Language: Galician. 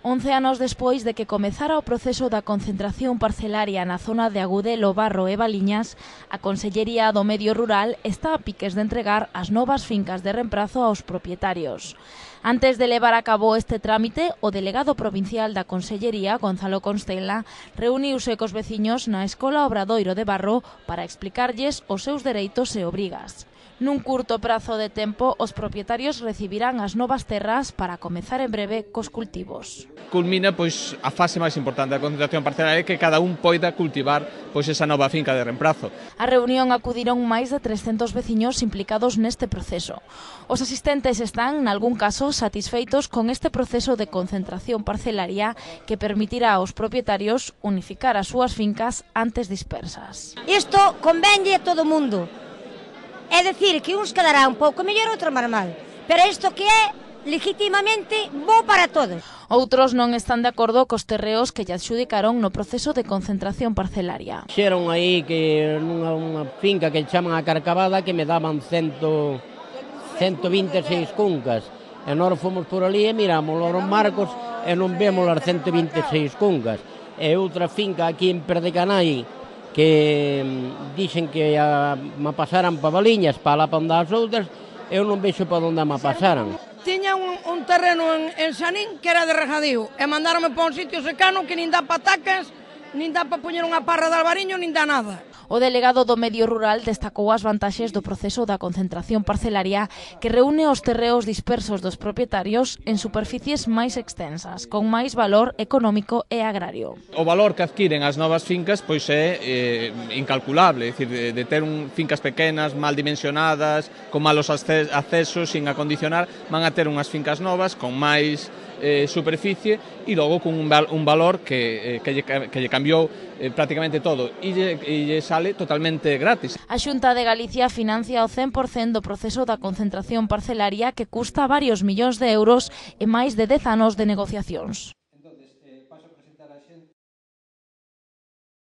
11 anos despois de que comezara o proceso da concentración parcelaria na zona de Agudelo, Barro e Valiñas, a Consellería do Medio Rural está a piques de entregar as novas fincas de reemprazo aos propietarios. Antes de levar a cabo este trámite, o delegado provincial da Consellería, Gonzalo Constella, reuniuse cos veciños na Escola Obradoiro de Barro para explicarlles os seus dereitos e obrigas. Nun curto prazo de tempo, os propietarios recibirán as novas terras para comezar en breve cos cultivos. Culmina a fase máis importante da concentración parcelaria, que cada un poida cultivar esa nova finca de reemprazo. A reunión acudiron máis de 300 veciños implicados neste proceso. Os asistentes están, nalgún caso, satisfeitos con este proceso de concentración parcelaria que permitirá aos propietarios unificar as súas fincas antes dispersas. Isto convenlle a todo o mundo. É dicir, que uns quedará un pouco mellor, outro máis mal. Pero isto que é legitimamente bo para todos. Outros non están de acordo cos terreos que lle adxudicaron no proceso de concentración parcelaria. Xeron aí que nunha finca que chaman a Carcabada que me daban 126 cuncas. E nós fomos por ali e miramos os marcos e non vemos as 126 cuncas. E outra finca aquí en Perdecanai que dixen que me pasaran para Valiñas, para lá para onde as outras, eu non vexo para onde me pasaran. Tiña un terreno en Sanín que era de regadío e mandaronme para un sitio secano que nin dá patacas, nin dá para poñer unha parra de albariño, nin dá nada. O delegado do Medio Rural destacou as vantaxes do proceso da concentración parcelaria que reúne os terreos dispersos dos propietarios en superficies máis extensas, con máis valor económico e agrario. O valor que adquiren as novas fincas é incalculable, é dicir, de ter fincas pequenas, mal dimensionadas, con malos accesos, sin acondicionar, van a ter unhas fincas novas con máis superficie e logo con un valor que lle cambiou prácticamente todo e lle sale totalmente gratis. A Xunta de Galicia financia o 100% do proceso da concentración parcelaria que custa varios millóns de euros e máis de 10 anos de negociacións.